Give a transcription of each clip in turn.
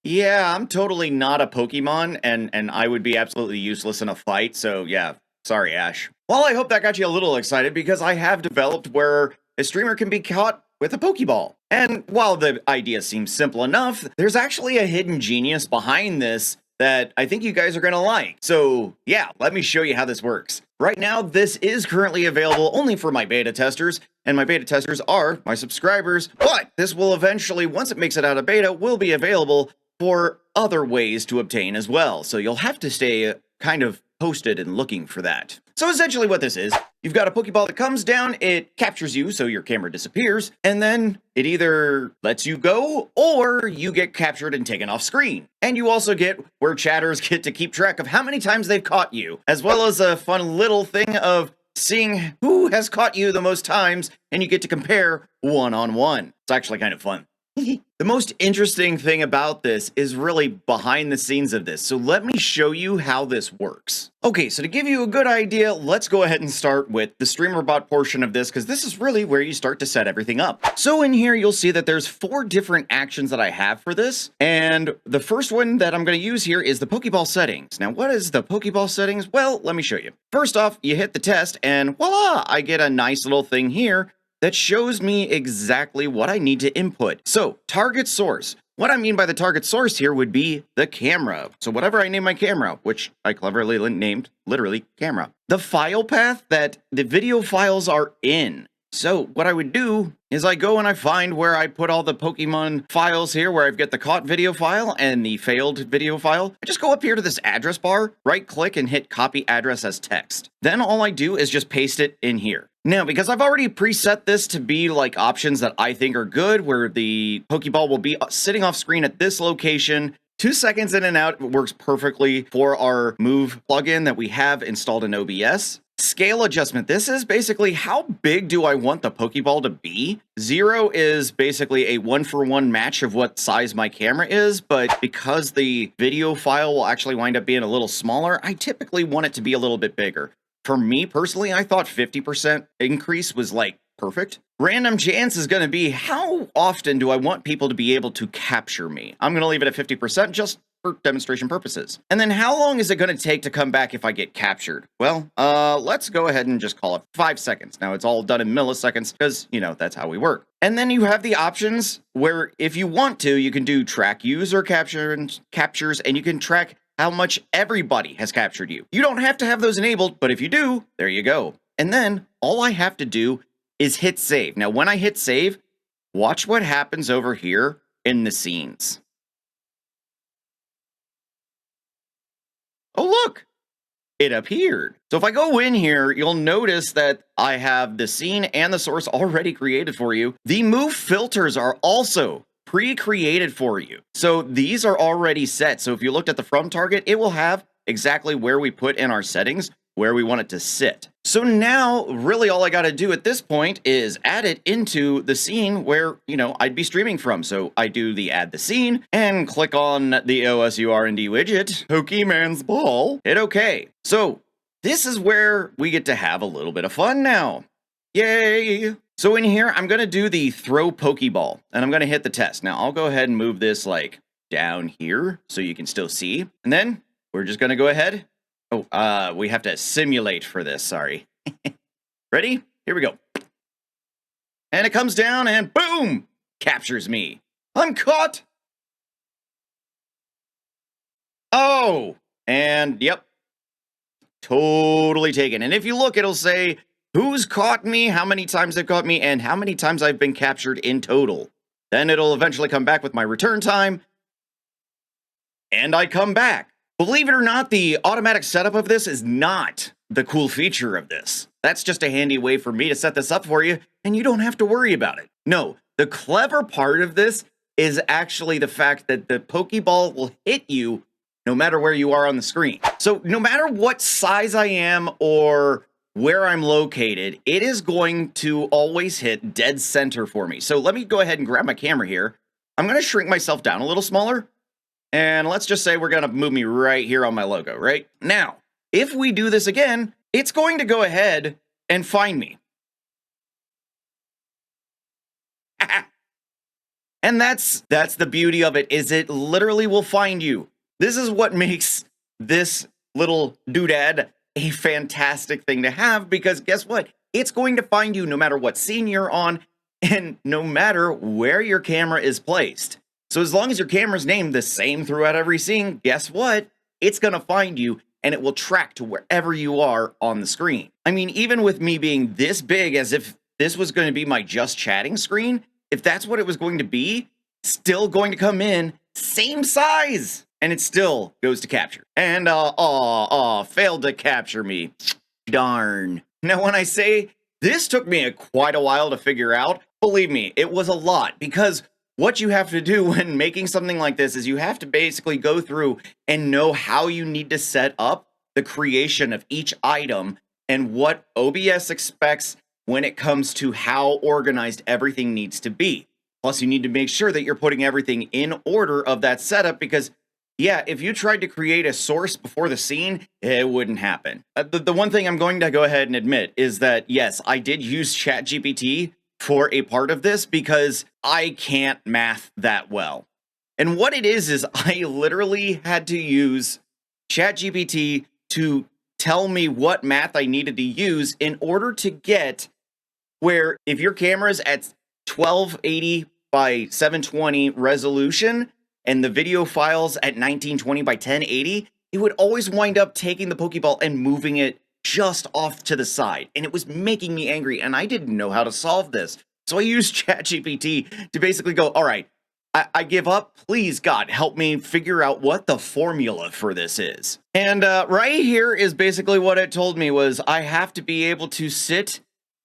Yeah, I'm totally not a Pokemon, and I would be absolutely useless in a fight, so yeah, sorry, Ash. Well, I hope that got you a little excited because I have developed where a streamer can be caught with a Pokeball. And while the idea seems simple enough, there's actually a hidden genius behind this that I think you guys are going to like. So yeah, let me show you how this works. Right now, this is currently available only for my beta testers, and my beta testers are my subscribers, but this will eventually, once it makes it out of beta, will be available for other ways to obtain as well. So you'll have to stay kind of posted and looking for that. So essentially what this is, you've got a Pokeball that comes down, it captures you so your camera disappears, and then it either lets you go or you get captured and taken off screen. And you also get where chatters get to keep track of how many times they've caught you, as well as a fun little thing of seeing who has caught you the most times, and you get to compare one-on-one. It's actually kind of fun. The most interesting thing about this is really behind the scenes of this, so let me show you how this works. Okay, so to give you a good idea, let's go ahead and start with the Streamer.bot portion of this, because this is really where you start to set everything up. So in here, you'll see that there's 4 different actions that I have for this, and the first one that I'm going to use here is the Pokeball settings. Now, what is the Pokeball settings? Well, let me show you. First off, you hit the test, and voila, I get a nice little thing here that shows me exactly what I need to input. So, target source. What I mean by the target source here would be the camera. So whatever I name my camera, which I cleverly named literally camera. The file path that the video files are in. So what I would do is I go and I find where I put all the Pokemon files here, where I've got the caught video file and the failed video file. I just go up here to this address bar, right click and hit copy address as text. Then all I do is just paste it in here. Now, because I've already preset this to be like options that I think are good, where the Pokeball will be sitting off screen at this location, 2 seconds in and out works perfectly for our Move plugin that we have installed in OBS. Scale adjustment. This is basically how big do I want the Pokeball to be? 0 is basically a 1-for-1 match of what size my camera is, but because the video file will actually wind up being a little smaller, I typically want it to be a little bit bigger. For me personally, I thought 50% increase was like perfect. Random chance is going to be how often do I want people to be able to capture me? I'm going to leave it at 50% just for demonstration purposes. And then how long is it going to take to come back if I get captured? Well, let's go ahead and just call it 5 seconds. Now it's all done in milliseconds because, you know, that's how we work. And then you have the options where if you want to, you can do track user captures and you can track how much everybody has captured you. You don't have to have those enabled, but if you do, there you go. And then all I have to do is hit save. Now, when I hit save, watch what happens over here in the scenes. Oh, look, it appeared. So if I go in here, you'll notice that I have the scene and the source already created for you. The move filters are also pre-created for you. So these are already set. So if you looked at the from target, it will have exactly where we put in our settings, where we want it to sit. So now really all I got to do at this point is add it into the scene where, you know, I'd be streaming from. So I do the add the scene and click on the OSURND widget, Pokemon's Ball, hit OK. So this is where we get to have a little bit of fun now. Yay! So in here, I'm going to do the throw Pokeball, and I'm going to hit the test. Now, I'll go ahead and move this, like, down here so you can still see. And then we're just going to go ahead. Oh, we have to simulate for this, sorry. Ready? Here we go. And it comes down and boom! Captures me. I'm caught! Oh! And, yep. Totally taken. And if you look, it'll say who's caught me, how many times they've caught me, and how many times I've been captured in total. Then it'll eventually come back with my return time, and I come back. Believe it or not, the automatic setup of this is not the cool feature of this. That's just a handy way for me to set this up for you, and you don't have to worry about it. No, the clever part of this is actually the fact that the Pokeball will hit you no matter where you are on the screen. So no matter what size I am or where I'm located, it is going to always hit dead center for me. So let me go ahead and grab my camera here. I'm going to shrink myself down a little smaller. And let's just say we're going to move me right here on my logo, right? Now, if we do this again, it's going to go ahead and find me. And that's the beauty of it, is it literally will find you. This is what makes this little doodad a fantastic thing to have, because guess what? It's going to find you no matter what scene you're on and no matter where your camera is placed. So as long as your camera's named the same throughout every scene, guess what? It's going to find you and it will track to wherever you are on the screen. I mean, even with me being this big, as if this was going to be my just chatting screen, if that's what it was going to be, still going to come in same size, and it still goes to capture. And failed to capture me. Darn. Now, when I say this took me quite a while to figure out, believe me, it was a lot, because what you have to do when making something like this is you have to basically go through and know how you need to set up the creation of each item and what OBS expects when it comes to how organized everything needs to be. Plus, you need to make sure that you're putting everything in order of that setup, because yeah, if you tried to create a source before the scene, it wouldn't happen. The one thing I'm going to go ahead and admit is that, yes, I did use ChatGPT for a part of this because I can't math that well. And what it is I literally had to use ChatGPT to tell me what math I needed to use in order to get where if your camera's at 1280 by 720 resolution, and the video files at 1920 by 1080, it would always wind up taking the Pokeball and moving it just off to the side. And it was making me angry, and I didn't know how to solve this. So I used ChatGPT to basically go, all right, I give up. Please, God, help me figure out what the formula for this is. And right here is basically what it told me was I have to be able to sit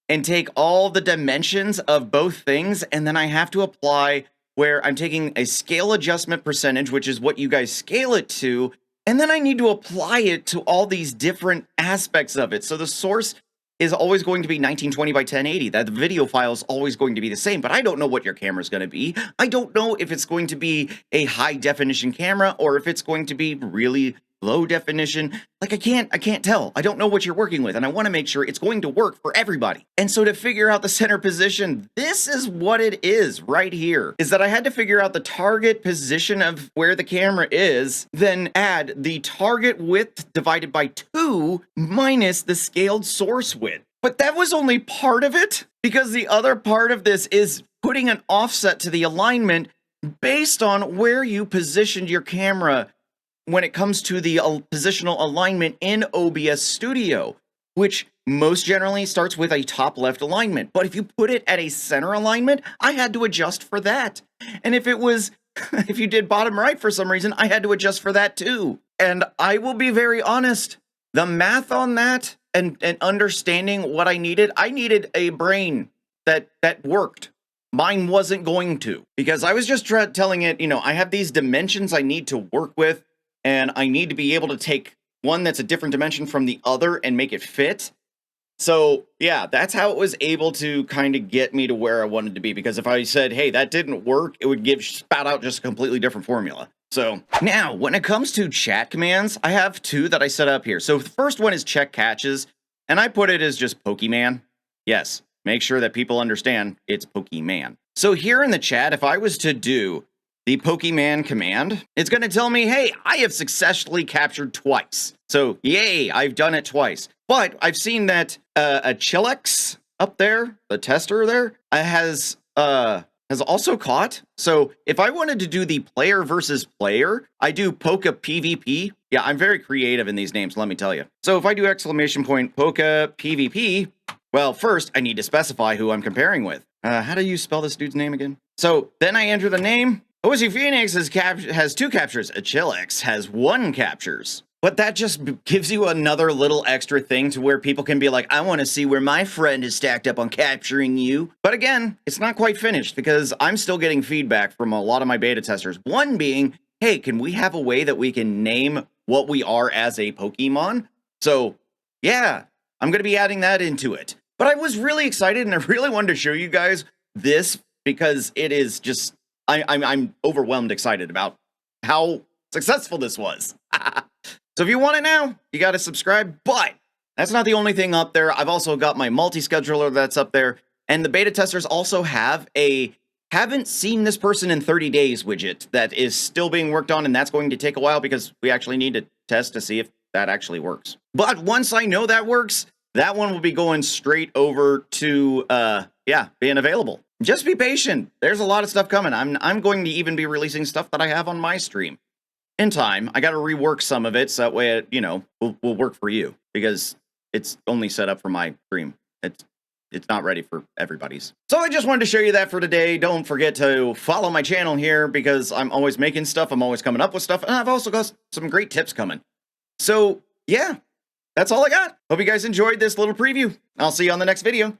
and take all the dimensions of both things, and then I have to apply where I'm taking a scale adjustment percentage, which is what you guys scale it to, and then I need to apply it to all these different aspects of it. So the source is always going to be 1920 by 1080. That the video file is always going to be the same, but I don't know what your camera is going to be. I don't know if it's going to be a high definition camera or if it's going to be really low definition. Like I can't tell. I don't know what you're working with, and I want to make sure it's going to work for everybody. And so to figure out the center position, this is what it is right here, is that I had to figure out the target position of where the camera is, then add the target width divided by 2 minus the scaled source width. But that was only part of it, because the other part of this is putting an offset to the alignment based on where you positioned your camera when it comes to the positional alignment in OBS Studio, which most generally starts with a top left alignment. But if you put it at a center alignment, I had to adjust for that. And if it was, if you did bottom right for some reason, I had to adjust for that too. And I will be very honest, the math on that and understanding what I needed a brain that worked. Mine wasn't going to, because I was just telling it, you know, I have these dimensions I need to work with, and I need to be able to take one that's a different dimension from the other and make it fit. So yeah, that's how it was able to kind of get me to where I wanted to be. Because if I said, hey, that didn't work, it would spout out just a completely different formula. So now when it comes to chat commands, I have 2 that I set up here. So the first one is check catches, and I put it as just Pokemon. Yes, make sure that people understand it's Pokemon. So here in the chat, if I was to do the Pokemon command, it's going to tell me, hey, I have successfully captured twice. So yay, I've done it twice. But I've seen that a Chilex up there, the tester there, has also caught. So if I wanted to do the player versus player, I do Poke PvP. Yeah, I'm very creative in these names, let me tell you. So if I do exclamation point Poke PvP, well, first I need to specify who I'm comparing with. How do you spell this dude's name again? So then I enter the name. OSUPhoenix has 2 captures. Chilex has 1 captures. But that just gives you another little extra thing to where people can be like, I want to see where my friend is stacked up on capturing you. But again, it's not quite finished because I'm still getting feedback from a lot of my beta testers. One being, hey, can we have a way that we can name what we are as a Pokemon? So yeah, I'm going to be adding that into it. But I was really excited and I really wanted to show you guys this because it is just, I'm overwhelmed excited about how successful this was. So if you want it now, you got to subscribe, but that's not the only thing up there. I've also got my multi-scheduler that's up there, and the beta testers also have a haven't seen this person in 30 days widget that is still being worked on, and that's going to take a while because we actually need to test to see if that actually works. But once I know that works, that one will be going straight over to, being available. Just be patient. There's a lot of stuff coming. I'm going to even be releasing stuff that I have on my stream in time. I got to rework some of it so that way it, will work for you, because it's only set up for my stream. It's not ready for everybody's. So I just wanted to show you that for today. Don't forget to follow my channel here, because I'm always making stuff. I'm always coming up with stuff. And I've also got some great tips coming. So yeah, that's all I got. Hope you guys enjoyed this little preview. I'll see you on the next video.